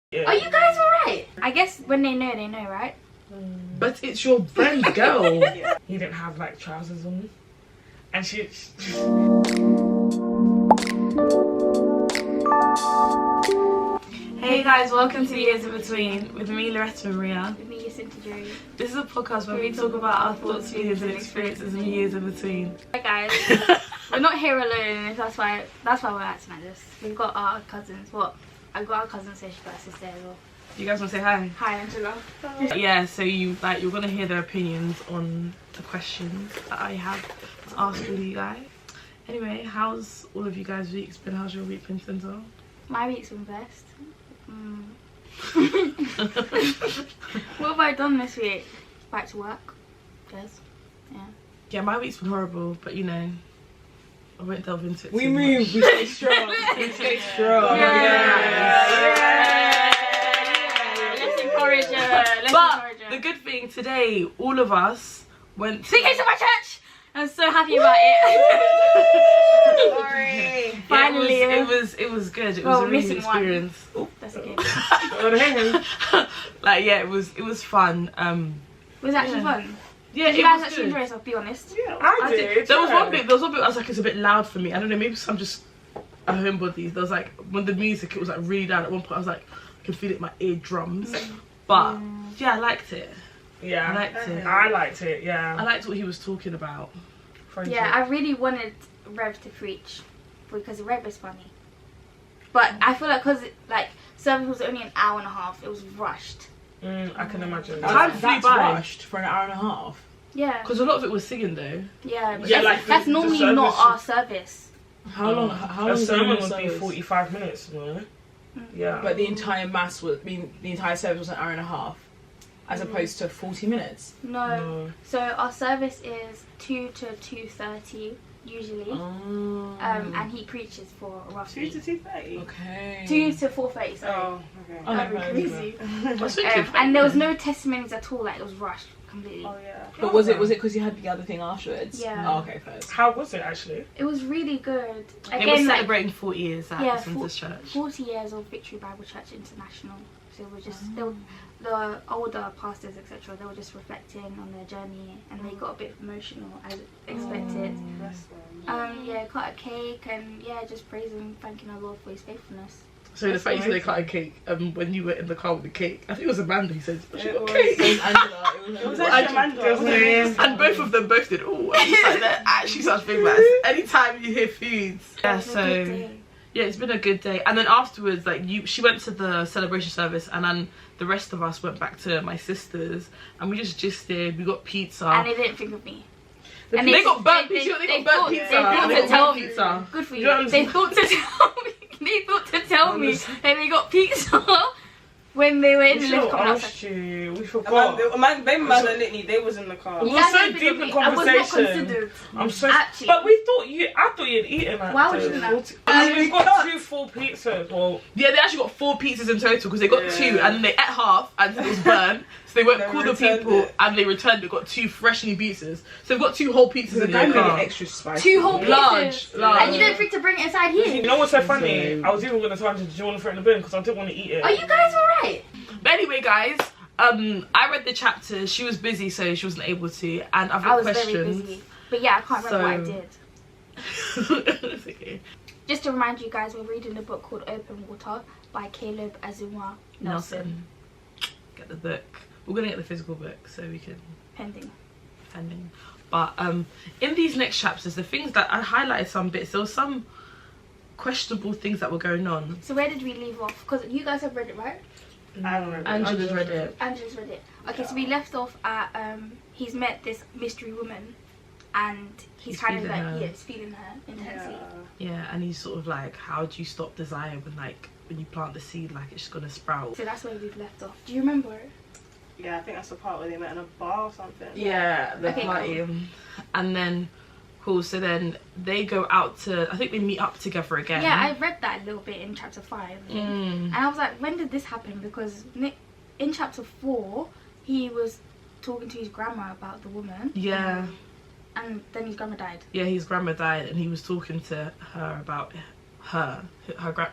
Yeah. Are you guys alright? I guess when they know, right? But it's your friend's girl. Yeah. He didn't have like trousers on. And she Hey guys, welcome to Years in Between with me, Loretta Maria. With me, YearsInBetween. This is a podcast where we talk about our thoughts, feelings and experiences in years in between. Hi guys, we're not here alone. That's why we're acting like this. We've got our cousins. I've got our cousin, so she's got a sister as well. You guys want to say hi? Hi, Angela. Yeah, so you're gonna hear their opinions on the questions that I have to ask all you guys. Anyway, how's all of you guys' weeks been? How's your week been, Tinto? My week's been blessed. What have I done this week? Back to work. Yes. Yeah. Yeah, my week's been horrible, but you know, I won't delve into it. We too move, much. we stay strong. We stay strong. Let's encourage her. But the good thing today, all of us went to... She came to my church! I'm so happy about it. Sorry. Finally. Yeah, it was good. It was a really good experience. Oh, That's okay. like yeah, it was fun. It was actually fun. Yeah, Did you it guys was actually good. enjoy yourself? Be honest. Yeah, I did. There was one bit I was like, it's a bit loud for me. I don't know, maybe I'm just a homebody. There was like, when the music, it was like really loud. At one point I was like, I can feel it in my eardrums. But yeah, I liked it. Yeah, I liked it. I liked it, yeah. I liked what he was talking about. Yeah, I really wanted Rev to preach because Rev is funny. But I feel like because service was only an hour and a half, it was rushed. I can imagine. Time flew by. Rushed for an hour and a half. Yeah. Because a lot of it was singing though. Yeah, but Yeah, that's the normally service not our service. How long? How long? A sermon was would be 45 minutes, no? Yeah. But the entire mass was, the entire service was an hour and a half, as opposed to 40 minutes. No. So our service is 2 to 2:30 usually. And he preaches for roughly 2 to 2:30. Okay. 2 to 4:30. Sorry. Oh, okay. That'd be crazy. Okay. And there was no testimonies at all. Like it was rushed completely. Oh yeah. But was it because you had the other thing afterwards? Yeah. Oh, okay, first. How was it actually? It was really good. It was celebrating 40 years at this church. 40 years of Victory Bible Church International. So we're just the older pastors, etc. They were just reflecting on their journey, and they got a bit emotional as expected. Yeah, cut a cake and just praising, thanking our Lord for His faithfulness. So the fact you said they cut a cake, when you were in the car with the cake, I think it was Amanda who said, she got cake. It was Angela. It was actually Amanda. And both of them both did, oh, like they're actually such big mess. Anytime you hear foods. Yeah, so, yeah, it's been a good day. And then afterwards, she went to the celebration service, and then the rest of us went back to my sister's, and we just gisted, we got pizza. And they didn't think of me. And they got burnt pizza. They got burnt pizza. They thought to tell me. Pizza. Good for you. They thought to tell me. They thought to tell me that they got pizza when they were in the lift coming outside. We forgot. Baby man and Litney, they was in the car. We were so deep in I was not conversation. considered. I'm so. Actually. But I thought you'd eaten that. Why would you know? We got 2 full pizzas. Well, yeah, they actually got 4 pizzas in total because they got 2 and then they ate half and it was burned. So they went call the people and they returned. They got 2 fresh new pizzas. So they've got 2 whole pizzas in their car. Extra spicy. 2 whole pizzas. Large. And you don't think to bring it inside here. you know what's so funny? I was even going to tell you, do you want to throw it in the bin? Because I didn't want to eat it. Are you guys alright? But anyway, guys, I read the chapter. She was busy, so she wasn't able to. And I've got questions. Very busy. But yeah, I can't remember what I did. It's okay. Just to remind you guys, we're reading a book called Open Water by Caleb Azumah Nelson. Get the book. We're going to get the physical book so we can... Pending. But in these next chapters, the things that I highlighted some bits, there was some questionable things that were going on. So where did we leave off? Because you guys have read it, right? I haven't read it. Angela's read it. Angela's read it. Okay, so we left off at he's met this mystery woman, and he's kind of like her. he's feeling her intensely. Yeah, and he's sort of like, how do you stop desire when you plant the seed, it's just gonna sprout? So that's where we've left off. Do you remember it? Yeah, I think that's the part where they met in a bar or something. Yeah, the party. Cool. And then, cool, so then they go out to, I think they meet up together again. Yeah, I read that a little bit in chapter 5. And I was like, when did this happen? Because in chapter 4, he was talking to his grandma about the woman. Yeah. And then his grandma died. Yeah, his grandma died, and he was talking to her about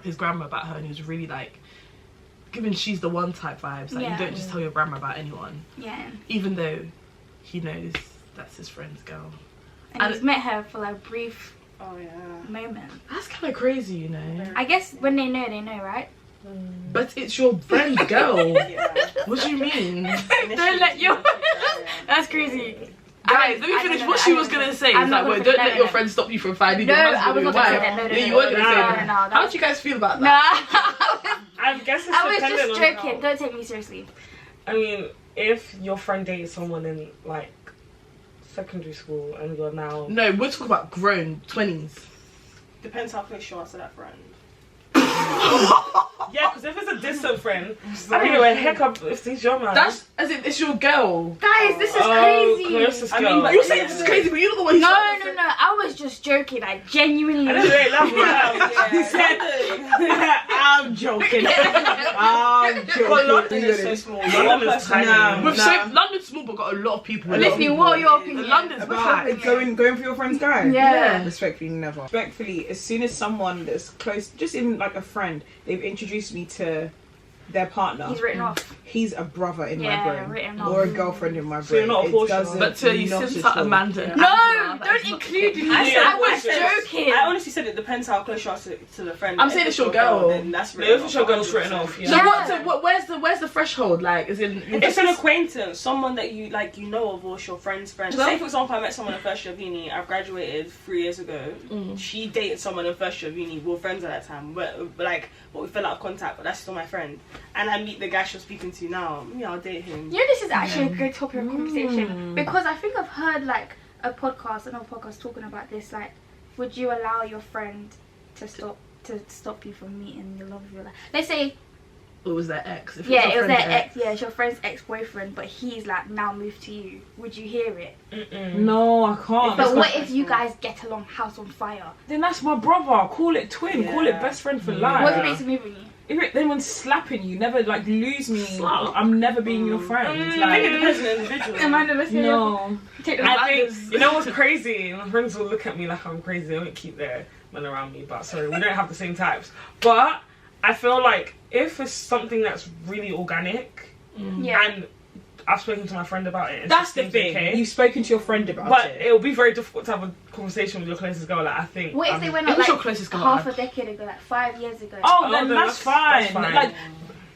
his grandma about her, and he was really giving she's the one type vibes. Like, Yeah. you don't just tell your grandma about anyone, Yeah. even though he knows that's his friend's girl. And he's met her for like a brief Oh yeah. moment. That's kind of crazy, you know. I guess when they know, right? But it's your friend's girl. Yeah. What do you mean? Don't let your... That's crazy. Guys, let me finish what she was gonna say. I'm It's not like, gonna don't finish- let your friends stop you from finding No, your I husband was or not your gonna say wife. that. No, Yeah, you were gonna say no, that. no, How do you guys feel about No. that? I guess it's I was dependent just on joking. Don't take me seriously. I mean, if your friend dated someone in like secondary school and you're now No, we're talking about grown 20s. Depends how close you are to that friend. yeah, because if it's a distant friend, I don't give a heck up if he's your man. That's as if it's your girl. Guys, this is oh, crazy. closest I girl. mean, but- You're saying this is crazy, but you're not the one who No, started no, no. I was just joking. I genuinely. I didn't really laugh I'm joking. I'm joking. London is so small. London is tiny. With so London's small but got a lot of people. Listen, what are your opinions? London's About packed. going for your friend's guy? Yeah. Respectfully, never. Respectfully, as soon as someone that's close, just even like a friend, they've introduced me to their partner, He's written off. he's a brother in Yeah, my brain. written Or a off. girlfriend in my brain. So you're not a It portion. doesn't- But to you, not since at all. Amanda. and No, Angela, that don't is not include the me. case. I said I was portions. joking. I honestly said it depends how close you are to the friend. I'm saying If it's your girl. then that's Yeah, if it's your girl, it's written 100%. off, yeah. So Yeah. what? So what? Where's the threshold? Like, is in? It's an acquaintance, someone that you like, you know of, or it's your friend's friend. Well- Say for example, I met someone in first year of uni. I've graduated 3 years ago. She dated someone in first year of uni. We were friends at that time, but we fell out of contact. But that's still my friend. And I meet the guy she's speaking to now. Yeah, I'll date him. You know, this is actually a good topic of conversation because I think I've heard like another podcast talking about this. Like, would you allow your friend to stop you from meeting the love of your life? Let's say, It was their ex. If yeah, your it was friend's their ex. Yeah, it's your friend's ex-boyfriend, but he's like now moved to you. Would you hear it? No, I can't. But what if you guys get along, house on fire? Then that's my brother. Call it twin. Yeah. Call it best friend for life. What if it's moving you? If anyone's slapping you, never like lose me. Slap. I'm never being your friend. I think it Like, depends on the individual. Amanda, let's hear no. Take the I think, you know what's crazy? My friends will look at me like I'm crazy. They won't keep their men around me. But sorry, we don't have the same types. But I feel like if it's something that's really organic, Yeah. and I've spoken to my friend about it. And That's she the seems thing. okay, You've spoken to your friend about but it. it'll be very difficult to have a conversation with your closest girl. Like, I think. What if they went It out was your like closest girl. half a decade ago, like 5 years ago? Oh, then that's fine. that's fine. Like,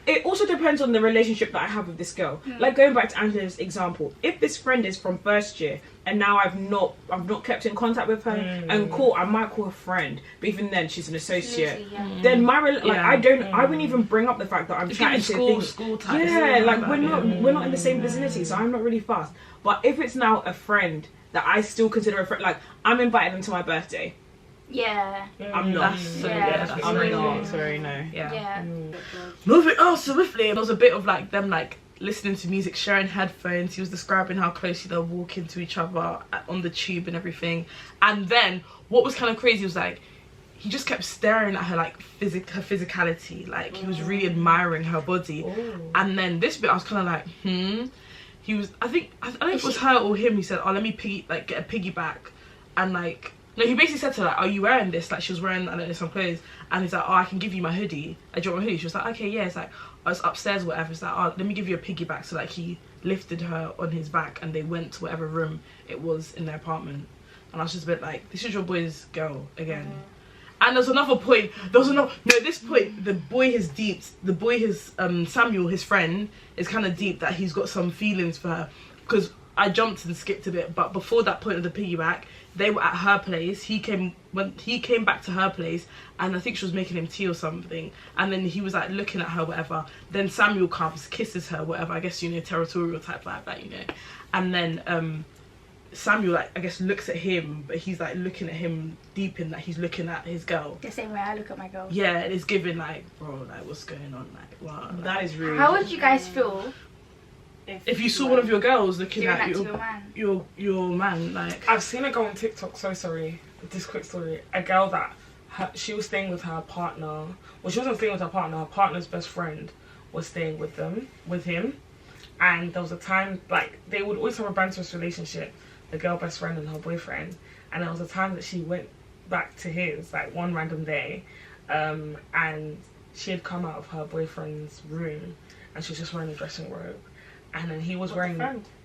it also depends on the relationship that I have with this girl. Like, going back to Angela's example, if this friend is from first year and now I've not kept in contact with her, and I might call her friend, but even then she's an associate. Loosely, yeah. Then my Yeah. I wouldn't even bring up the fact that I'm It's chatting giving to things. school type. Yeah, like we're not in the same vicinity, so I'm not really fast. But if it's now a friend that I still consider a friend, like I'm inviting them to my birthday, Yeah. I'm not. That's so, Yeah, yeah, that's that's I'm really not. good. Sorry, no. Yeah. Yeah. Moving on swiftly. There was a bit of like them like listening to music, sharing headphones. He was describing how closely they're walking to each other on the tube and everything. And then what was kind of crazy was like he just kept staring at her like her physicality. Like he was really admiring her body. And then this bit I was kind of like, He was I don't know if it was her or him. He said, "Oh, let me get a piggyback," and like. No, he basically said to her, like, "Are you wearing this?" Like, she was wearing, I don't know, some clothes. And he's like, "Oh, I can give you my hoodie. Do you want my hoodie?" She was like, "Okay, yeah." It's like, "I was upstairs or whatever." It's like, "Oh, let me give you a piggyback." So, like, he lifted her on his back and they went to whatever room it was in their apartment. And I was just a bit like, this is your boy's girl again. And there's another point. This point, the boy has Samuel, his friend, is kind of deep that he's got some feelings for her. Because I jumped and skipped a bit, but before that point of the piggyback, they were at her place. When he came back to her place, and I think she was making him tea or something, and then he was like looking at her, whatever. Then Samuel comes, kisses her, whatever. I guess, you know, territorial type like that, you know. And then Samuel, like, I guess looks at him, but he's like looking at him deep in that he's looking at his girl. The same way I look at my girl. Yeah, and it's giving like, bro, like what's going on, like, wow. Like, That is rude. How would you guys feel if you saw one of your girls looking doing at that to your man? your man, like, I've seen a girl on TikTok, so sorry, this quick story. A girl that she was staying with her partner. Well, she wasn't staying with her partner's best friend was staying with him. And there was a time, like, they would always have a banterous relationship, the girl best friend and her boyfriend. And there was a time that she went back to his, like, one random day, and she had come out of her boyfriend's room and she was just wearing a dressing robe, and then he was wearing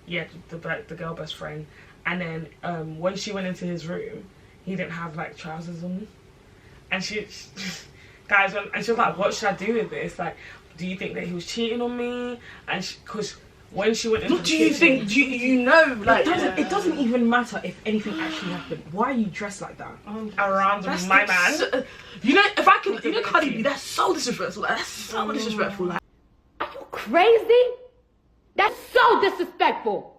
the girl best friend, and then when she went into his room, he didn't have like trousers on, and she guys and she was like, what should I do with this? Like, do you think that he was cheating on me? And because when she went into do you know, like, it doesn't even matter if anything actually happened. Why are you dressed like that? around my man, you know, if I can, you know, Cardi B, that's so disrespectful. Like, that's so disrespectful. Like, Are you crazy? That's so disrespectful.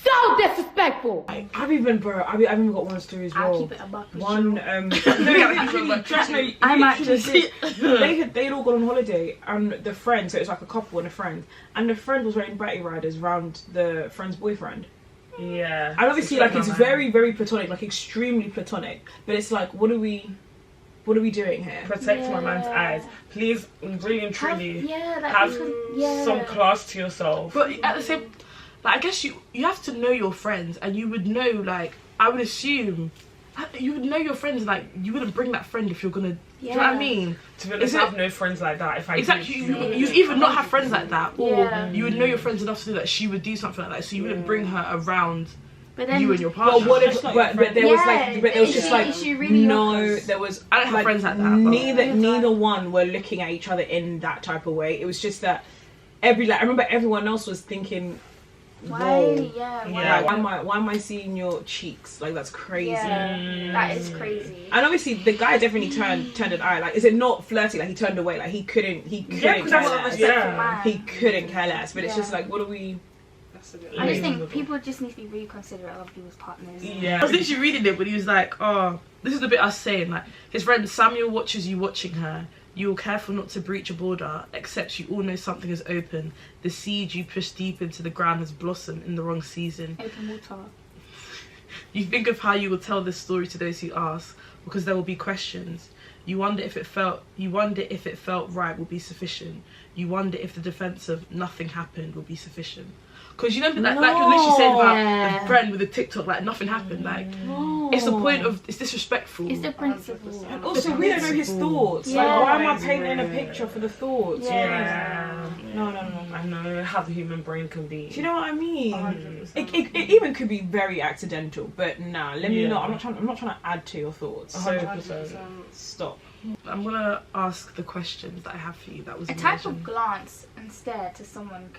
So disrespectful. I've even got one story as well. I'll keep it above. One I might just they'd all gone on holiday, and the friend, so it was like a couple and a friend, and the friend was wearing batty riders around the friend's boyfriend. yeah. And obviously, like, it's very, very platonic, like extremely platonic. But it's like, what are we doing here? Protect my man's eyes, please. Really and truly, have some class to yourself. but at the same, like, I guess you have to know your friends, and you would know, like, I would assume you would know your friends. Like, you wouldn't bring that friend if you're gonna. Do you know what I mean? To be honest, I have no friends like that. If I Exactly, did, you'd either not have friends like that, or you would know your friends enough to know that she would do something like that, so you wouldn't bring her around But then, you and your partner. But what if? But there was like, but there was just like, is she really no, yours? there was. I don't have like, friends like that. But Neither one were looking at each other in that type of way. It was just that I remember everyone else was thinking, why? whoa. Yeah. Why am I seeing your cheeks? Like, that's crazy. Yeah, that is crazy. And obviously the guy definitely turned an eye. Like, is it not flirty? Like, he turned away. Like, he couldn't care less. He couldn't care less. But it's just like, what are we? I just think people just need to be really considerate of people's partners. Yeah. I was literally reading it, but he was like, oh, this is the bit I was saying. Like, his friend Samuel watches you watching her. You are careful not to breach a border, except you all know something is open. The seed you push deep into the ground has blossomed in the wrong season. Open water. You think of how you will tell this story to those who ask, because there will be questions. You wonder if it felt right will be sufficient. You wonder if the defense of nothing happened will be sufficient. Because you know, like you literally said about the friend with the TikTok, like, nothing happened. Like, it's the point of, it's disrespectful. It's the principle. And also, we don't know his thoughts. Yeah. Like, why am I painting a picture for the thoughts? Yeah. No. I know how the human brain can be. Do you know what I mean? 100%. It even could be very accidental, but nah, let me not. I'm not trying to add to your thoughts. 100%. Stop. I'm gonna ask the questions that I have for you. That was A type of glance and stare to someone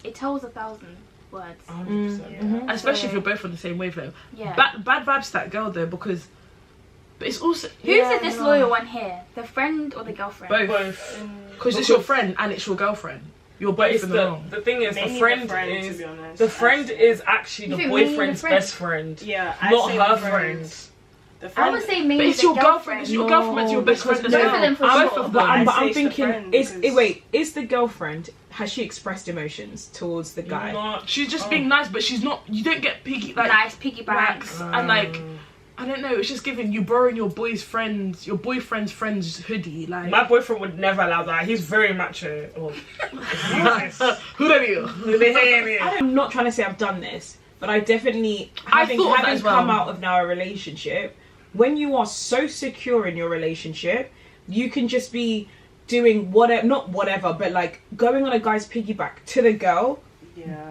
it tells 1,000 words. 100%. especially if you're both on the same wavelength. Yeah. Bad vibes to that girl though, because, but it's also Who's the disloyal one here? The friend or the girlfriend? Both. because it's your friend and it's your girlfriend. You're But both it's in the wrong. the thing is, Mainly the friend to is be honest. the friend is actually You the think mainly the boyfriend's friend? best friend, Yeah, I'd not say her the friend. The I friend. would say But maybe it's the your girlfriend. It's your girlfriend. It's your best friend as both of well. them for I'm, sure. but I'm I'd say it's the thinking, friend is the girlfriend, has she expressed emotions towards the guy? Not, She's just being nice, but she's not. You don't get piggy like nice piggyback. wax and like. I don't know. It's just giving you borrowing your boyfriend's friend's hoodie. Like, my boyfriend would never allow that. He's very macho. Oh. who are you? I'm not trying to say I've done this, but I definitely, having thought of that as well. come out of now a relationship, when you are so secure in your relationship, you can just be doing not whatever, but like going on a guy's piggyback to the girl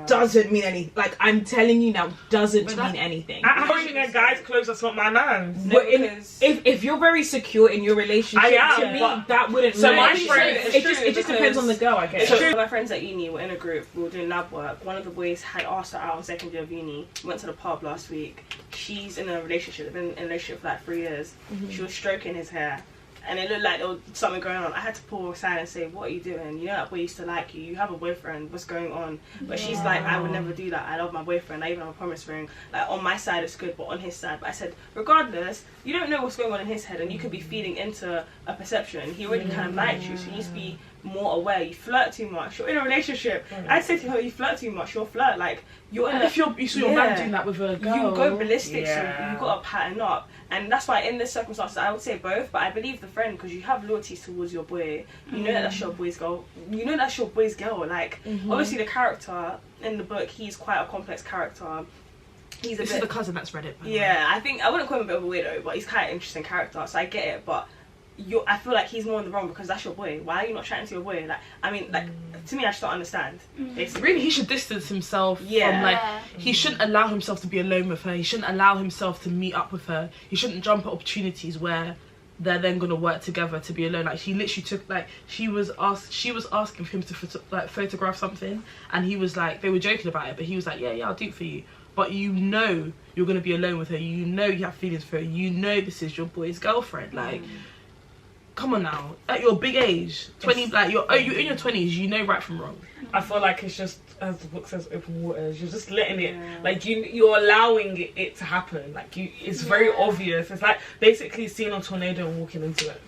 doesn't mean anything. Like, I'm telling you now, doesn't mean anything. I'm wearing a guy's clothes. That's not my man. No, But because if you're very secure in your relationship, I am, to me, but- that wouldn't. So my matter. friend- it just depends on the girl, I guess. it's true. My friends at uni were in a group. We were doing lab work. One of the boys had asked her out on second year of uni. We went to the pub last week. She's in a relationship. They've been in a relationship for like 3 years. She was stroking his hair, and it looked like there was something going on. I had to pull her aside and say, "What are you doing? You know that boy used to like you. You have a boyfriend. What's going on?" But she's like, "I would never do that. I love my boyfriend. I even have a promise ring. Like, on my side it's good, but on his side." But I said, regardless, you don't know what's going on in his head, and you could be feeding into a perception. He already kind of likes you, so you need to be more aware. You flirt too much. You're in a relationship. I'd say to her, you flirt too much. You'll flirt like you're in. And if you saw your man doing that with a girl, You go ballistic, Yeah. so you got to pattern up. And that's why in this circumstances, I would say both, but I believe the friend, because you have loyalties towards your boy. You know that that's your boy's girl. You know that's your boy's girl. Like, obviously the character in the book, he's quite a complex character. He's this a is the bit... cousin that's read it. by the way. Yeah, I think, I wouldn't call him a bit of a weirdo, but he's quite an interesting character, so I get it, but I feel like he's more in the wrong because that's your boy. Why are you not chatting to your boy? Like, I mean, like, to me, I just don't understand. Basically. Really, he should distance himself from, like, he shouldn't allow himself to be alone with her. He shouldn't allow himself to meet up with her. He shouldn't jump at opportunities where they're then gonna work together to be alone. Like, he literally took, like, she was asking him to photograph something, and he was like, they were joking about it, but he was like, yeah, I'll do it for you. But you know you're gonna be alone with her. You know you have feelings for her. You know this is your boy's girlfriend. Like, come on now. At your big age, 20, like you're in your 20s. You know right from wrong. I feel like it's just, as the book says, open waters. You're just letting it, like you're allowing it to happen. Like it's very obvious. It's like basically seeing a tornado and walking into it.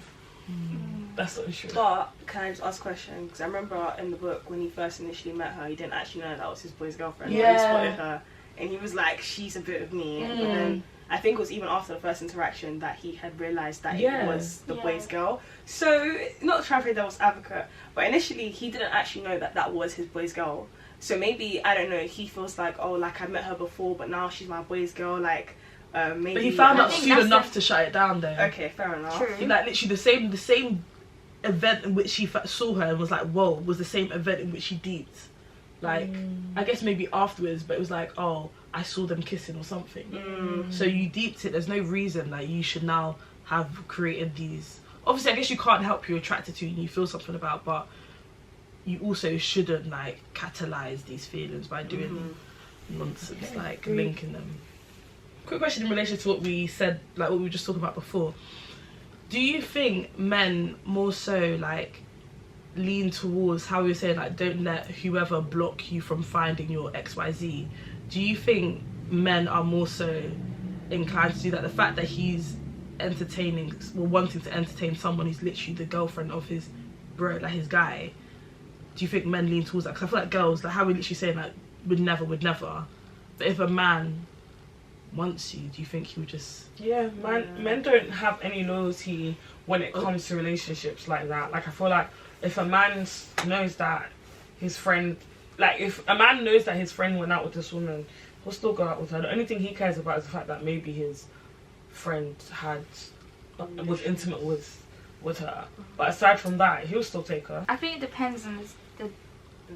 That's not true. But can I just ask a question? Because I remember in the book when he first initially met her, he didn't actually know that was his boy's girlfriend. Yeah. He spotted her, and he was like, "She's a bit of me." But then I think it was even after the first interaction that he had realised that it was the boy's girl. So, not trying to play devil's advocate, but initially he didn't actually know that that was his boy's girl. So maybe, I don't know, he feels like, oh, like I met her before, but now she's my boy's girl, like, maybe... But he found out soon enough to shut it down though. Okay, fair enough. True. Like, literally the same event in which he saw her and was like, whoa, was the same event in which he deeped. Like, I guess maybe afterwards, but it was like, oh, I saw them kissing or something. So you deeped it. There's no reason that you should now have created these. Obviously, I guess you can't help who you're attracted to and you feel something about, but you also shouldn't like catalyze these feelings by doing nonsense, like linking them. Quick question in relation to what we said, like what we were just talking about before. Do you think men more so like lean towards how we were saying, like, don't let whoever block you from finding your XYZ? Do you think men are more so inclined to do that? The fact that he's wanting to entertain someone who's literally the girlfriend of his bro, like his guy. Do you think men lean towards that? Because I feel like girls, like how we literally saying like would never. But if a man wants you, do you think he would just... Yeah, men don't have any loyalty when it comes to relationships like that. Like, I feel like if a man knows that his friend... Like, if a man knows that his friend went out with this woman, he'll still go out with her. The only thing he cares about is the fact that maybe his friend was intimate with her. But aside from that, he'll still take her. I think it depends on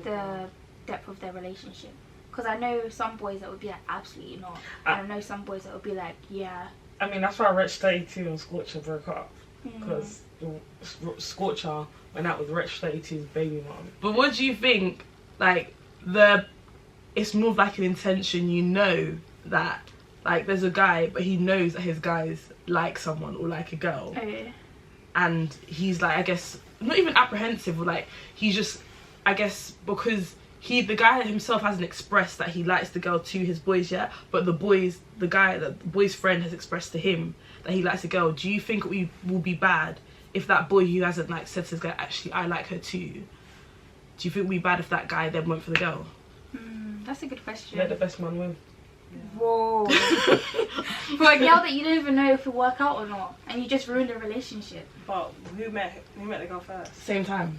the depth of their relationship. Because I know some boys that would be like, absolutely not. And I know some boys that would be like, yeah. I mean, that's why Rich 32 and Scorcher broke up. Because Scorcher went out with Rich 32's baby mom. But what do you think, like, it's more like an intention, you know, that, like, there's a guy, but he knows that his guys like someone or like a girl. Oh, yeah. And he's, like, I guess, not even apprehensive, or, like, he's just, I guess, because... the guy himself hasn't expressed that he likes the girl to his boys yet, but the boy's friend has expressed to him that he likes the girl. Do you think it will be bad if that boy who hasn't like said to his guy, actually I like her too? Do you think it would be bad if that guy then went for the girl? That's a good question. Let the best man win. Whoa. For a girl that you don't even know if it'll work out or not, and you just ruined a relationship. But who met the girl first? Same time.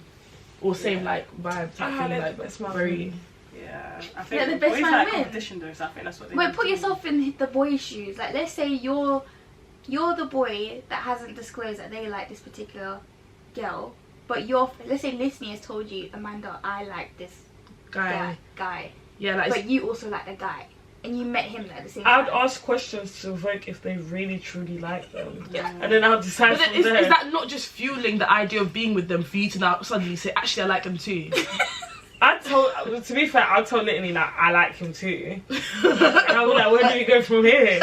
Or same like vibe type thing, like best man very... Yeah, I think Let the best boys man like win. competition though, so I think that's what they Wait, need put to do. yourself in the boy's shoes. Like, let's say you're the boy that hasn't disclosed that they like this particular girl, but let's say Listening has told you, Amanda, I like this guy. Yeah, like... But you also like the guy. And you met him at the same I would time. ask questions to Vic if they really truly like them. Yeah. And then I'll decide But then from is there. that not just fueling the idea of being with them for you to now suddenly say, actually I like them too? To be fair, I'll tell Litany that I like him too. And I'll be like, where do we go from here?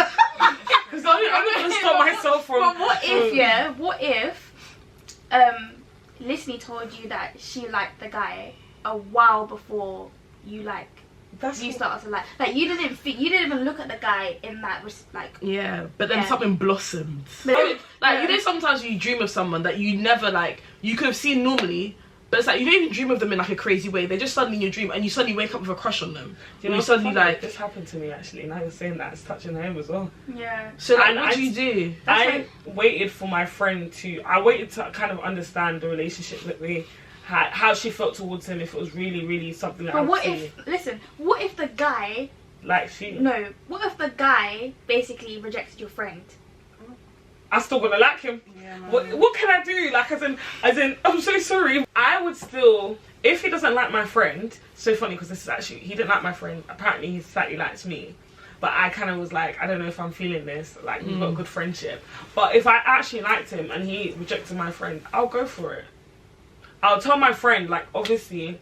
Because I'm not going to stop myself from... But what if Listening told you that she liked the guy a while before you started to like you didn't even look at the guy in that like. Yeah, but then Yeah. something blossomed. But- Like, you know, sometimes you dream of someone that you never, like, you could have seen normally, but it's like, you don't even dream of them in, like, a crazy way. They're just suddenly in your dream, and you suddenly wake up with a crush on them. You know, you suddenly, funny, like... This happened to me, actually. Now you're saying that, it's touching home as well. Yeah. So, like, And what do you do? I waited for my friend I waited to kind of understand the relationship that they had, how she felt towards him, if it was really, really something that I But would what if the guy... like she... No, what if the guy basically rejected your friend? I still gonna like him. Yeah, man. What can I do? Like, as in, I'm so sorry. I would still, if he doesn't like my friend, so funny because this is actually, he didn't like my friend. Apparently, he slightly likes me. But I kind of was like, I don't know if I'm feeling this. Like, we've got a good friendship. But if I actually liked him and he rejected my friend, I'll go for it. I'll tell my friend, like, obviously,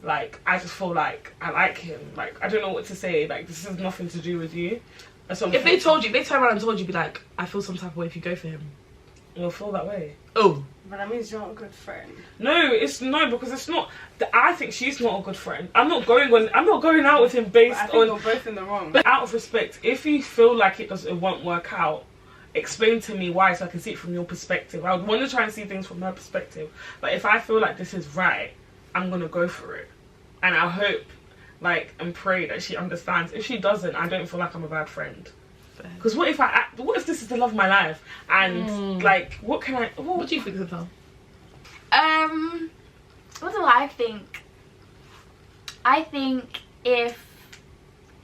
like, I just feel like I like him. Like, I don't know what to say. Like, this has nothing to do with you. If they told you, they turned around and told you, be like, I feel some type of way if you go for him. You'll feel that way. Oh. But that means you're not a good friend. No, because it's not. I think she's not a good friend. I'm not going out with him based I think on. you're both in the wrong. But out of respect, if you feel like it won't work out, explain to me why so I can see it from your perspective. I would want to try and see things from her perspective. But if I feel like this is right, I'm gonna go for it, and I hope, like, and pray that she understands. If she doesn't, I don't feel like I'm a bad friend. Because what if this is the love of my life and like what do you think, Zinta? What do I think? I think if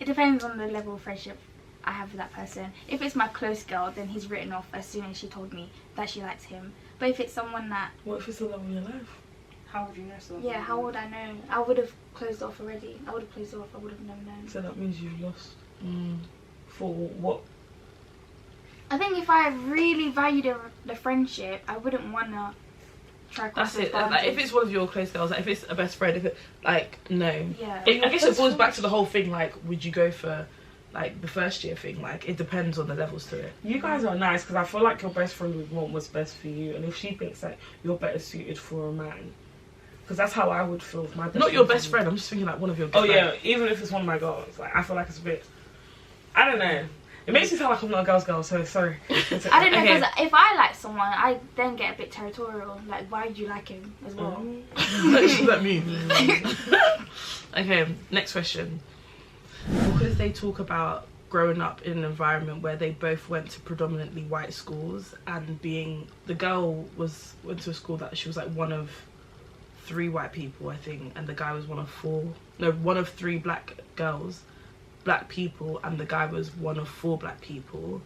it depends on the level of friendship I have with that person. If it's my close girl, then he's written off as soon as she told me that she likes him. But if it's someone that, what if it's the love of your life? How would you know so? Yeah, how would I know? I would have closed off already. I would have closed off. I would have never known. So that means you've lost. For what? I think if I really valued the friendship, I wouldn't want to try cross That's it. Like, if it's one of your close girls, like if it's a best friend, if it, like, no. Yeah. I guess it goes back to the whole thing, like, would you go for, like, the first year thing? Like, it depends on the levels to it. You guys are nice because I feel like your best friend would want what's best for you, and if she thinks that you're better suited for a man, because that's how I would feel with my best Not your best friend, I'm just thinking like one of your good friends. Yeah, even if it's one of my girls, like, I feel like it's a bit, I don't know. It makes me sound like I'm not a girl's girl, so sorry. I don't know, because if I like someone, I then get a bit territorial. Like, why do you like him as well? What does that mean? Okay, next question. Because they talk about growing up in an environment where they both went to predominantly white schools, and the girl went to a school that she was like one of 3 white people, I think, and the guy was one of 3 black people, and the guy was one of 4 black people,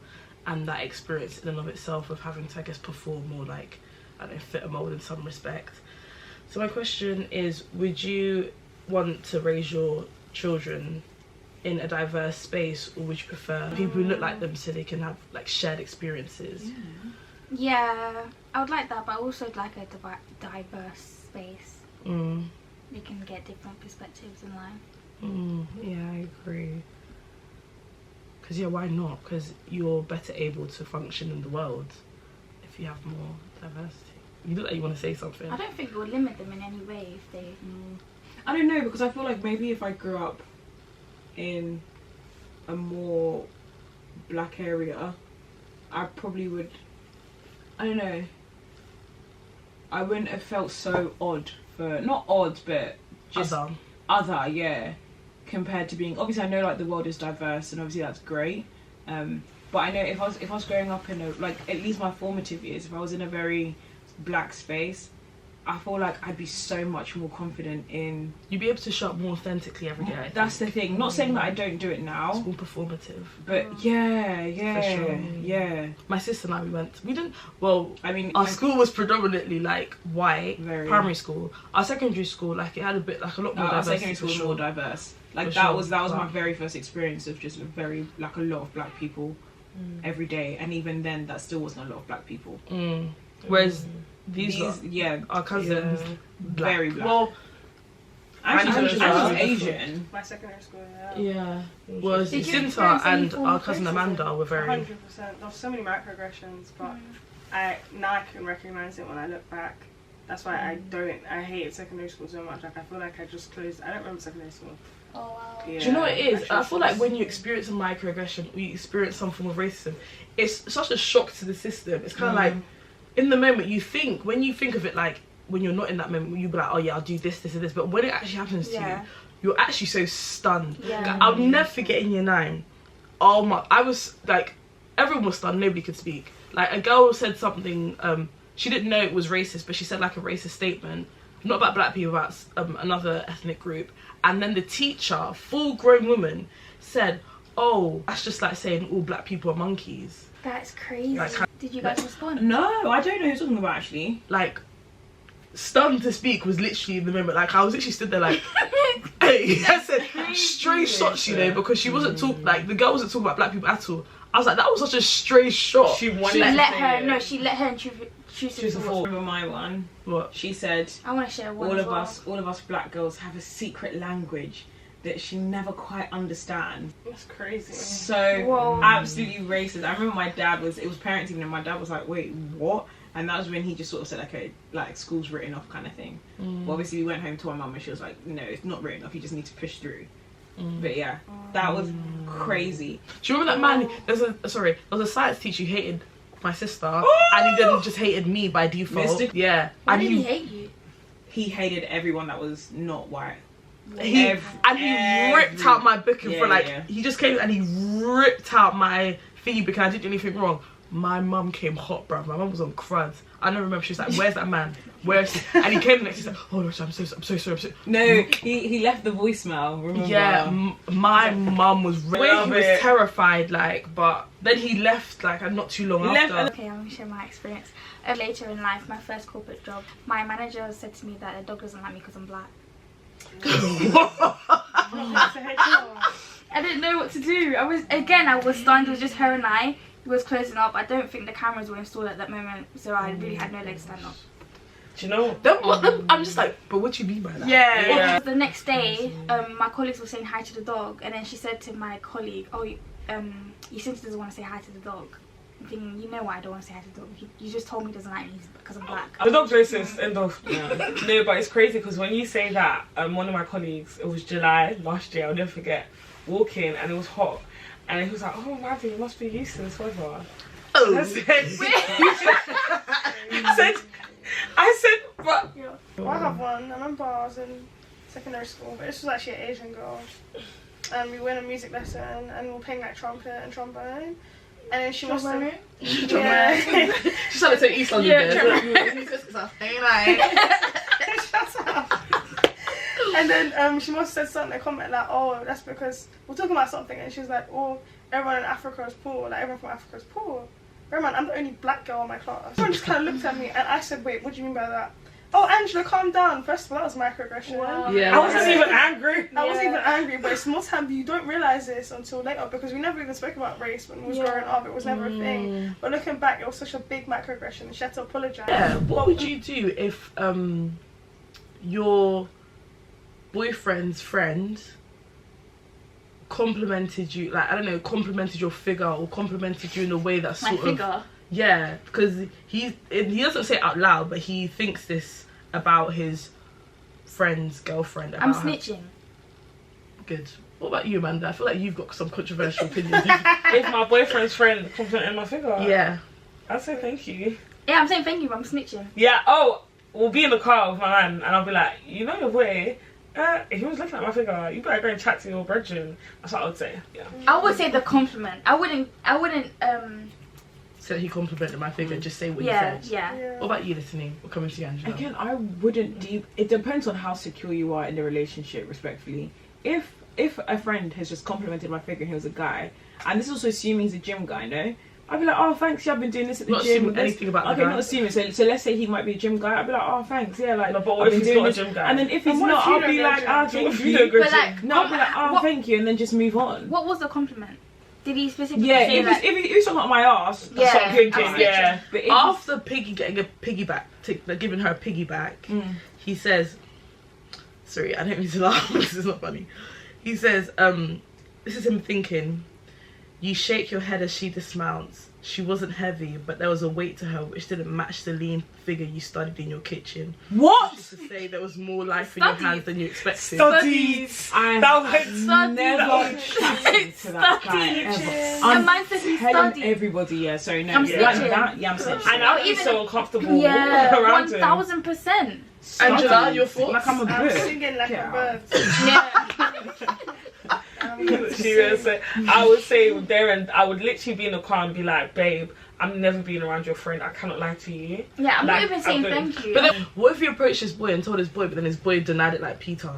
and that experience in and of itself of having to, I guess, perform or, like, I don't know, fit a mold in some respect. So my question is, would you want to raise your children in a diverse space, or would you prefer people who look like them so they can have, like, shared experiences? Yeah, I would like that, but I also would like a diverse space. We can get different perspectives in life. Yeah, I agree. Because, yeah, why not? Because you're better able to function in the world if you have more diversity. You look like you want to say something. I don't think it would limit them in any way if they... I don't know, because I feel like maybe if I grew up in a more black area, I probably would, I don't know, I wouldn't have felt so odd for, not odd, but just other, yeah, compared to being, obviously I know like the world is diverse and obviously that's great, but I know if I was growing up in a, like, at least my formative years, if I was in a very black space, I feel like I'd be so much more confident in... You'd be able to show up more authentically every day. That's the thing. Not saying that I don't do it now. It's more performative. But yeah. For sure. Yeah. My sister and I, we didn't... Well, I mean... Our school was predominantly, like, white. Very. Primary school. Our secondary school, like, it had a bit, like, a lot more diversity. Our secondary school was more diverse. Like, that was my very first experience of just a lot of black people every day. And even then, that still wasn't a lot of black people. Whereas... These our cousins, very black. Well, I'm Asian. My secondary school, yeah. Well, Zinta and our cousin Amanda were very... 100%. There were so many microaggressions, but now I can recognise it when I look back. That's why I hated secondary school so much. Like, I feel like I just closed... I don't remember secondary school. Oh, wow. Yeah, do you know what it is? I feel like when you experience a microaggression, or you experience some form of racism, it's such a shock to the system. It's kind of like... In the moment, when you think of it, like, when you're not in that moment, you'll be like, oh yeah, I'll do this, this and this. But when it actually happens to you, you're actually so stunned. Yeah. Like, I'll never forget in year 9. Oh my, I was like, everyone was stunned, nobody could speak. Like, a girl said something, she didn't know it was racist, but she said like a racist statement, not about black people, about another ethnic group. And then the teacher, full grown woman, said, oh, that's just like saying all black people are monkeys. That's crazy. Like, Did you guys respond? No, I don't know who you're talking about actually. Like, stunned to speak was literally the moment. Like, I was literally stood there like, hey, I said stray shots, you know, because she wasn't talking, like, the girl wasn't talking about black people at all. I was like, that was such a stray shot. She let her choose a fault. Remember my one? What? She said, I want to share one. all of us black girls have a secret language that she never quite understands. That's crazy. So Whoa. absolutely racist. I remember my dad it was parents' evening and my dad was like, wait, what? And that was when he just sort of said, okay, like, school's written off kind of thing. But obviously we went home to my mum and she was like, no, it's not written off, you just need to push through. But yeah, that was crazy. Do you remember that man? There was a science teacher who hated my sister, and he then just hated me by default. Mystic. Yeah. Why And did he hate you? He hated everyone that was not white. He ripped out my book in front, he just came and he ripped out my thingy book and I didn't do anything wrong. My mum came hot, bruv. My mum was on crud. I don't remember. She was like, "Where's that man? Where is he?" And he came the next. He's like, "Oh no, I'm so sorry." No, he left the voicemail. Remember? Yeah, my mum was he was terrified, like, but then he left like not too long after. Okay, I'm gonna share my experience. Later in life, my first corporate job, my manager said to me that a dog doesn't like me because I'm black. I didn't know what to do. I was stunned. It was just her and I. It was closing up. I don't think the cameras were installed at that moment, so I really had no leg to stand up. Do you know? I'm just like, but what do you mean by that? Yeah. The next day, my colleagues were saying hi to the dog, and then she said to my colleague, "Oh, Yacinta doesn't want to say hi to the dog." I'm thinking, you know why I don't want to say hi to the dog? You just told me he doesn't like me because I'm black. The dog's racist, end of. No, but it's crazy because when you say that, one of my colleagues, it was July last year, I'll never forget, walking and it was hot. And he was like, "Oh, Maddie, you must be used to this weather." Oh. I said, but... Well, I have one. I remember I was in secondary school, but this was actually an Asian girl. And we went on a music lesson and we were playing like trumpet and trombone. And then she must have... Yeah. She started to East London. Shut up. And then she must have said something, a comment like, "Oh, that's because we're talking about something," and she was like, "Oh, everyone in Africa is poor, like everyone from Africa is poor." Bear in mind, I'm the only black girl in my class. Everyone just kind of looked at me and I said, "Wait, what do you mean by that?" "Oh, Angela, calm down." First of all, that was microaggression. Wow. Yeah. I wasn't even angry. I wasn't even angry, but it's more time you don't realise this until later because we never even spoke about race when we was growing up. It was never a thing. But looking back, it was such a big microaggression and she had to apologise. Yeah. What would you do if your boyfriend's friend complimented you, like, I don't know, complimented your figure or complimented you in a way that's sort of... Yeah, because he doesn't say it out loud, but he thinks this about his friend's girlfriend. I'm snitching. Good. What about you, Amanda? I feel like you've got some controversial opinions. If my boyfriend's friend complimented my figure, Yeah. I'd say thank you. Yeah, I'm saying thank you, but I'm snitching. Yeah, we'll be in the car with my man and I'll be like, "You know your boy, he was looking at my figure, you better go and chat to your brethren." That's what I would say. Yeah. I would say the compliment. I wouldn't So he complimented my figure, just say what he yeah. said. What about you, listening? We're coming to you, Angela. Again, I wouldn't it depends on how secure you are in the relationship, respectfully. If a friend has just complimented my figure and he was a guy, and this is also assuming he's a gym guy, no? I'd be like, "Oh, thanks, yeah, I've been doing this at the Not gym." assuming anything about the okay, guy. not assuming. So let's say he might be a gym guy. I'd be like, "Oh, thanks, yeah, like, No, but what I've if been he's doing not a this." gym guy? And then if he's And what not, if you I'll don't be go like, gym? "Ah, What thank if you you." don't go But gym? like, No, I'll be like, "Oh, what- thank you," and then just move on. What was the compliment? Did he specifically Yeah, say if like... he's talking about my ass, that's Yeah, what I'm thinking. I'm Yeah. But if After Piggy getting a piggyback, like giving her a piggyback, he says, sorry, I don't mean to laugh, this is not funny. He says, this is him thinking, "You shake your head as she dismounts. She wasn't heavy, but there was a weight to her which didn't match the lean figure you studied in your kitchen." what? Just to say there was more life in your hands than you expected. Studies. I That was have never chatted to that guy ever. And mine says he telling studied. everybody, yeah, sorry, no, I'm like snitching. that, yeah, I'm snitching. And I'd be Even- so uncomfortable Yeah, around him. 1000%. Angela, your thoughts? Like I'm a I'm bird. singing like Yeah. a bird. Yeah. She would say, I would say there, and I would literally be in the car and be like, "Babe, I'm never being around your friend. I cannot lie to you." Yeah, I'm not Like, even saying I'm good. thank you. But then, what if he approached his boy and told his boy, but then his boy denied it like Peter?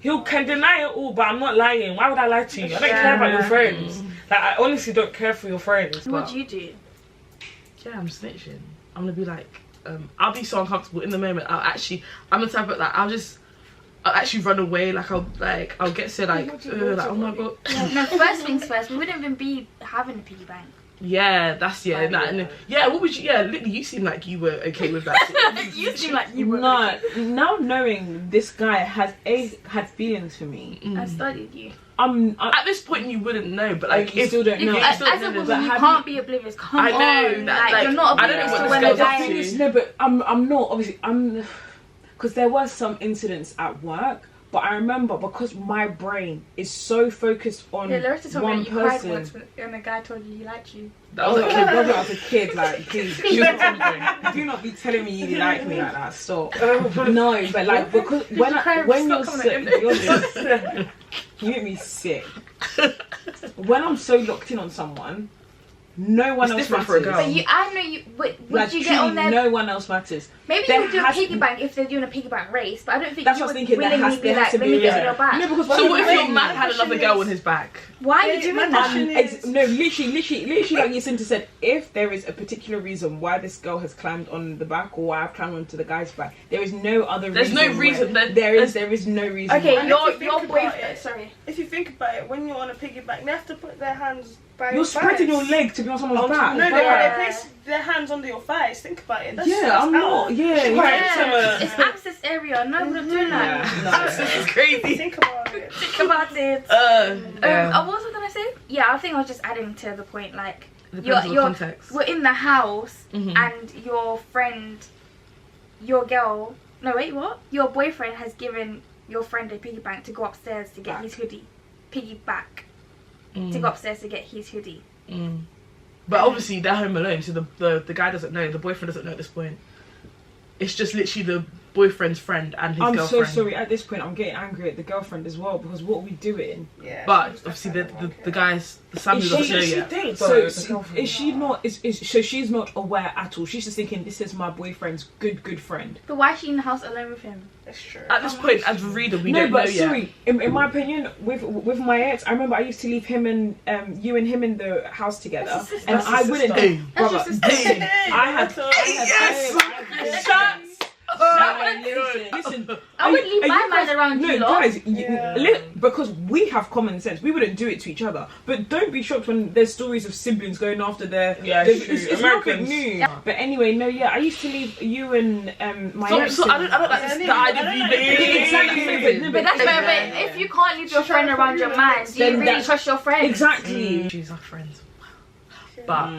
He can deny it all, but I'm not lying. Why would I lie to you? I don't care about your friends. Like, I honestly don't care for your friends. What do you do? Yeah, I'm snitching. I'm gonna be like, I'll be so uncomfortable in the moment. I'm the type of like, I'll actually run away. Like I'll get so like oh my god. No, first things first. We wouldn't even be having a piggy bank. Yeah, that's what would you? Yeah, literally, you seem like you were okay with that. You seem like you were. No, now knowing this guy had feelings for me. I studied you. At this point, you wouldn't know, but like, you still don't know. As a woman, you can't be oblivious. Come on, I know that. Like, you're not I don't know oblivious what to this when girl's the up to. No, but I'm not obviously. Because there was some incidents at work, but I remember because my brain is so focused on Larissa told me one that you cried person. once when a guy told you he liked you. That was like, I was a kid, like, please, do not be telling me you like me like that. Stop. No, but like, because when you're sick, you make me sick. When I'm so locked in on someone, no one else matters. For a girl. But I know you. Would Like, you get on there? no one else matters. Maybe you would do a piggy bank if they're doing a piggy bank race, but I don't think That's you what I would was thinking. willingly be like, let me get to your back. No, because so what if your man had another girl on his back? Why are you doing that? Literally, like Jacinta said, if there is a particular reason why this girl has climbed on the back or why I've climbed onto the guy's back, there is no other There's reason. no reason. There is no reason. Okay, why. your boyfriend. Sorry. If you think about it, when you're on a piggyback, they have to put their hands by You're your spreading your thighs. leg to be on someone's back. No, Yeah. they place their hands under your thighs. Think about it. That's I'm not. Yeah, it's access area. No, we're not doing that. No. This is crazy. Think about it. Think about it. What was I gonna say? Yeah, I think I was just adding to the point. Like, Depends on the context. we're in the house Mhm. and your friend, your girl. No, wait, what? Your boyfriend has given your friend a piggy bank to go upstairs to get his hoodie. Piggyback to go upstairs to get his hoodie. But obviously they're home alone, so the guy doesn't know, the boyfriend doesn't know at this point. It's just literally the boyfriend's friend and his girlfriend. I'm so sorry. At this point, I'm getting angry at the girlfriend as well because what are we doing? Yeah. But obviously the guys, the Samuel doesn't know yet. So is she not? So she's not aware at all. She's just thinking this is my boyfriend's good friend. But why is she in the house alone with him? That's true. At this point, as a reader, we No, don't know but yet. sorry. In my opinion, with my ex, I remember I used to leave him and you and him in the house together, That's your sister. and That's I your wouldn't. sister. Brother, That's your sister. I had. Shots! Listen. I would leave my man around you lot. Guys, because we have common sense, we wouldn't do it to each other. But don't be shocked when there's stories of siblings going after their. It's nothing new. But anyway, I used to leave you and my ex. So I don't like this, the idea of you Exactly. But that's where, but if you can't leave your friend around your man, do you Then really that's- trust your friend? Exactly. She's our friends. But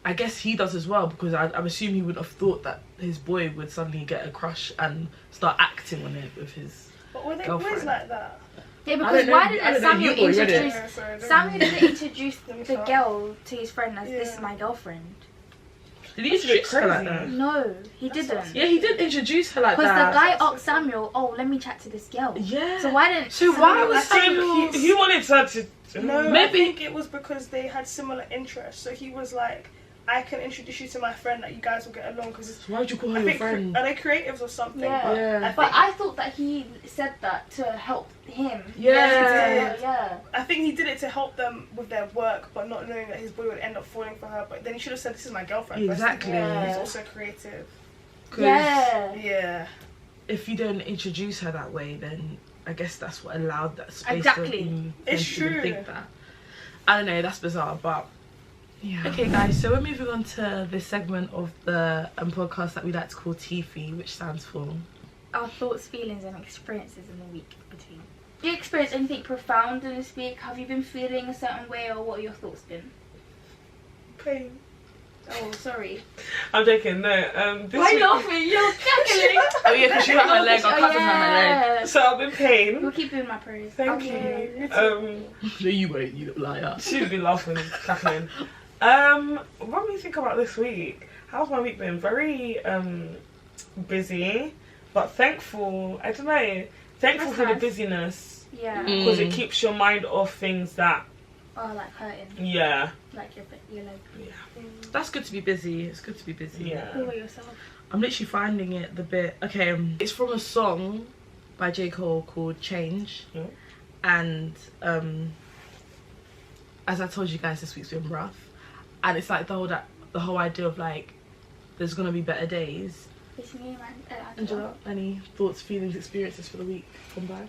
I guess he does as well, because I'm assuming he wouldn't have thought that his boy would suddenly get a crush and start acting on it with his But were they girlfriend. boys like that? Yeah, I because don't know. why I didn't don't know. Samuel You already read it. introduce? Yeah, sorry, I don't Samuel know. didn't introduce Let me the start. girl to his friend as this Yeah. is my girlfriend. Did he introduce her like that? No, he didn't. Yeah, he did introduce her like Because that. the guy asked Samuel, "Oh, let me chat to this girl." Yeah. So why didn't? So why Samuel- was Samuel? He wanted her to. No, Maybe- I think it was because they had similar interests. So he was like, I can introduce you to my friend that you guys will get along because Why would you call her I your think friend? are they creatives or something? Yeah. But Yeah. But I thought that he said that to help him. Yeah. Yeah. I think he did it to help them with their work, but not knowing that his boy would end up falling for her. But then he should have said, "This is my girlfriend." first. Exactly. Yeah. He's also creative. 'Cause Yeah. Yeah. if you don't introduce her that way, then I guess that's what allowed that space Exactly. to even It's to even true. think that. I don't know, that's bizarre, but yeah. Okay, guys, so we're moving on to this segment of the podcast that we like to call TFE, which stands for Our thoughts, feelings, and experiences in the week between. Have you experienced anything profound in this week? Have you been feeling a certain way, or what are your thoughts been? Pain. Oh, sorry. I'm joking. No. This Why week, laughing? You're giggling. Oh yeah, because you have my leg, our cousins have my leg. So I've been pain. We'll keep doing my prayers. Thank Okay. you. No, you won't, you little liar. She'd be laughing, cackling. What do you think about this week? How's my week been? Very busy, but thankful. I don't know. Thankful That's for the nice. busyness Yeah. because it keeps your mind off things that. Oh, like hurting. Yeah. Like your leg. That's good to be busy. It's good to be busy. Yeah. Cool yourself. I'm literally finding it the bit. Okay, it's from a song by J. Cole called Change. Yeah. And as I told you guys, this week's been rough. And it's like the whole idea of like, there's gonna be better days. It's me, man. Angela, any thoughts, feelings, experiences for the week gone by?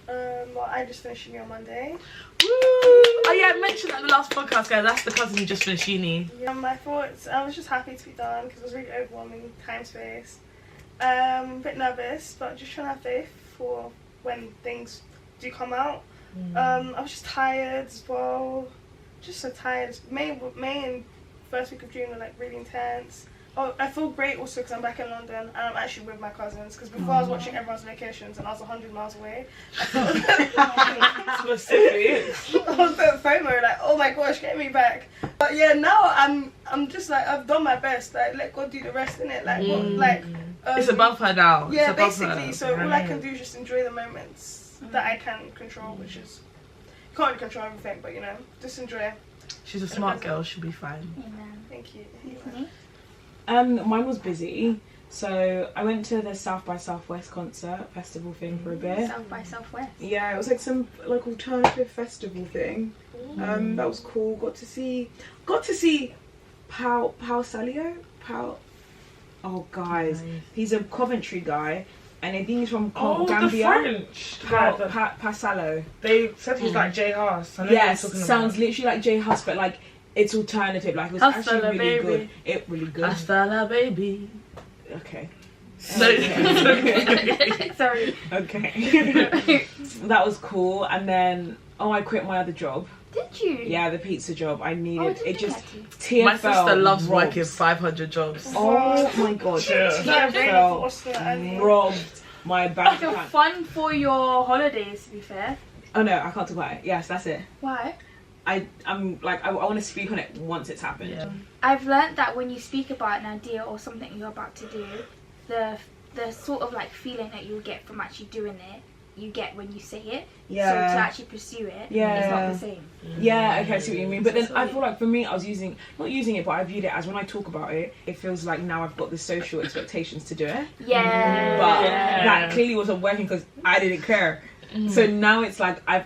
Well, I just finished uni on Monday. Woo! Oh yeah, I mentioned that in the last podcast, guys. That's the cousin who just finished uni. Yeah, my thoughts, I was just happy to be done because it was really overwhelming time space. A bit nervous, but just trying to have faith for when things do come out. I was just tired as well. Just so tired. May and first week of June were like really intense. Oh, I feel great also because I'm back in London and I'm actually with my cousins. Because before I was watching everyone's vacations and I was 100 miles away. I felt Specific. I was so FOMO, like, oh my gosh, get me back. But yeah, now I'm just like, I've done my best. Like, let God do the rest, innit? Like, what, like. It's above her now. Yeah, it's above basically. her. So all I can do is just enjoy the moments that I can control, which is, you can't really control everything, but you know, just enjoy. She's a smart girl. She'll be fine. Amen. Thank you. Mine was busy. So I went to the South by Southwest concert festival thing for a bit. South by Southwest. Yeah, it was like some like alternative festival thing. That was cool. Got to see Pau Salio. Oh guys, he's a Coventry guy, and I think he's from Gambia. The French. Pasalo. They said he's like Jay Huss. I know Yes, what you're talking sounds about. literally like Jay Huss, but like it's alternative. Like it was Hustler, actually really baby. good. It really good. Hasta la baby. Okay. Sorry. Okay. That was cool, and then I quit my other job. Did you? Yeah, the pizza job. I Oh, I needed didn't it. know Just that. TFL. My sister loves robbed. working 500 jobs. Oh my god. Yeah. TFL robbed my bank So account. fun for your holidays, to be fair. Oh no, I can't talk about it. Yes, that's it. Why? I'm like I want to speak on it once it's happened. Yeah. I've learnt that when you speak about an idea or something you're about to do, the sort of like feeling that you'll get from actually doing it, you get when you say it. Yeah. So to actually pursue it, Yeah. it's not the same. Yeah, okay, I see what you mean. But then I Sorry. feel like for me, I was not using it, but I viewed it as when I talk about it, it feels like now I've got the social expectations to do it. Yeah. But Yeah. that clearly wasn't working because I didn't care. So now it's like I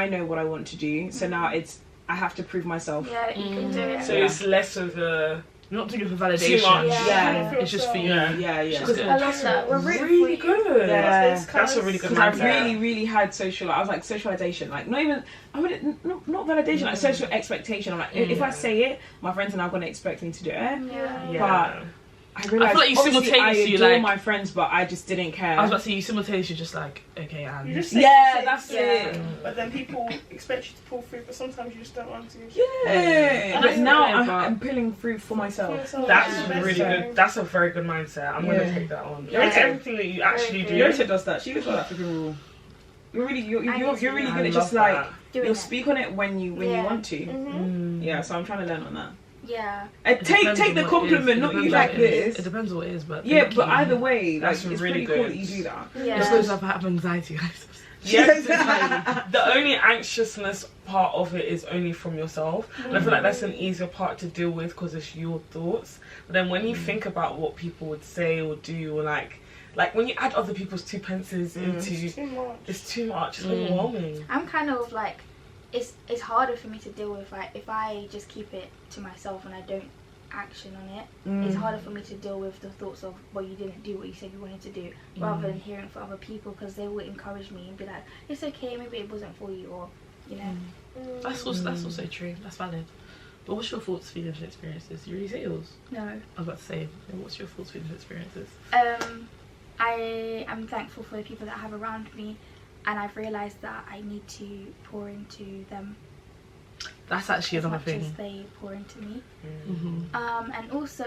know what I want to do. So now I have to prove myself. Yeah, you can do it. So it's less of a You're not doing it for validation. Too much. Yeah. It's just for you. Yeah. Yeah. Just good. I love that. We're really good. Yeah. That's a really good Because I mindset. really had social. I was like socialization, like not even. I wouldn't not validation, like social expectation. I'm like, if I say it, my friends are now going to expect me to do it. Yeah. Yeah. I realized like you obviously simultaneously, I adore like- my friends, but I just didn't care. I was about to say, you simultaneously just like, okay, and You just say Yeah, say that's yeah, it. But then people expect you to pull through, but sometimes you just don't want to. Yeah, but Yeah. now But- I'm pulling through for myself. That's really good. That's a very good mindset. I'm Yeah. gonna take that on. Yeah. Everything that you actually do. Yorita does that. She does that freaking rule. You're really you're really I good at love just like that. Doing you'll it. speak on it when you Yeah. want to. Mm-hmm. Yeah, so I'm trying to learn on that. Yeah. And It take depends take on the what it is. compliment, It not you depends like what it is. this. It depends what it is, but Yeah, thank but you. either way, like That's it's really pretty cool good. that you do that. Just Yeah. because I have anxiety, guys. Yes, the only anxiousness part of it is only from yourself. And I feel like that's an easier part to deal with because it's your thoughts. But then when you think about what people would say or do, or like when you add other people's 2 pences into, Too much. it's too much. It's overwhelming. I'm kind of like, it's harder for me to deal with if I just keep it to myself and I don't action on it. It's harder for me to deal with the thoughts of, well, you didn't do what you said you wanted to do, rather than hearing from other people, because they will encourage me and be like, it's okay, maybe it wasn't for you, or you know. That's also true. That's valid. But what's your thoughts, feelings, and experiences? You already say yours. No. I was about to say, what's your thoughts, feelings, and experiences? I am thankful for the people that I have around me, and I've realised that I need to pour into them That's actually as another much thing. as they pour into me. Mm-hmm. And also,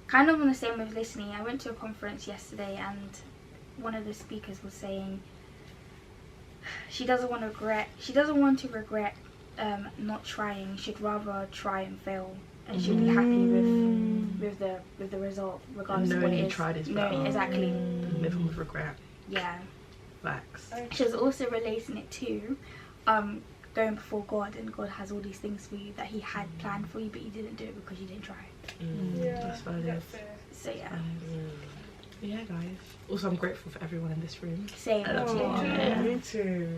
kind of on the same with listening, I went to a conference yesterday and one of the speakers was saying she doesn't want to regret not trying. She'd rather try and fail, and she'll be happy with the result, regardless of what Knowing it you is. tried is Knowing better. exactly. Living with regret. Yeah. Facts. She was also relating it to going before God, and God has all these things for you that He had planned for you, but you didn't do it because you didn't try. Yeah, That's valid. that's fair. So yeah. Yeah, guys. Also, I'm grateful for everyone in this room. Same. I love you. Oh, me too.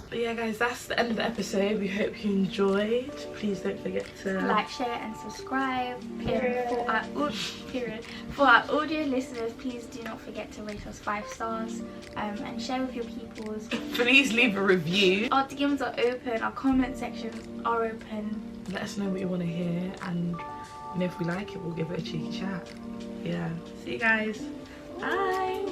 But yeah, guys, that's the end of the episode. We hope you enjoyed. Please don't forget to Like, share, and subscribe. For our audio listeners, please do not forget to rate us 5 stars and share with your peoples. Please leave a review. Our DMs are open. Our comment sections are open. Let us know what you want to hear, and if we like it, we'll give it a cheeky chat. Yeah. See you guys. Bye.